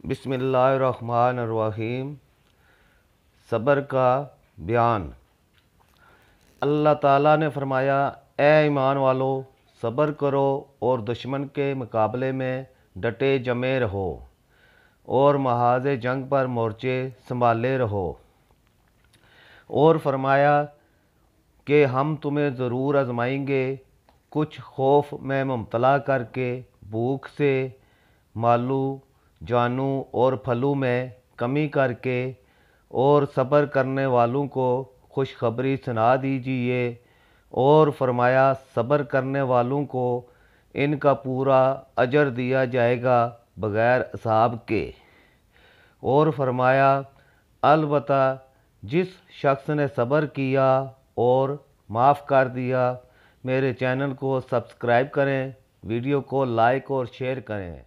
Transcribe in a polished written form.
بسم اللہ الرحمن الرحیم۔ صبر کا بیان۔ اللہ تعالیٰ نے فرمایا، اے ایمان والو، صبر کرو اور دشمن کے مقابلے میں ڈٹے جمے رہو اور محاذ جنگ پر مورچے سنبھالے رہو۔ اور فرمایا کہ ہم تمہیں ضرور آزمائیں گے، کچھ خوف میں مبتلا کر کے، بھوک سے، مالو جانوں اور پھلوں میں کمی کر کے، اور صبر کرنے والوں کو خوشخبری سنا دیجیے۔ اور فرمایا صبر کرنے والوں کو ان کا پورا اجر دیا جائے گا بغیر حساب کے۔ اور فرمایا البتہ جس شخص نے صبر کیا اور معاف کر دیا، میرے چینل کو سبسکرائب کریں، ویڈیو کو لائک اور شیئر کریں۔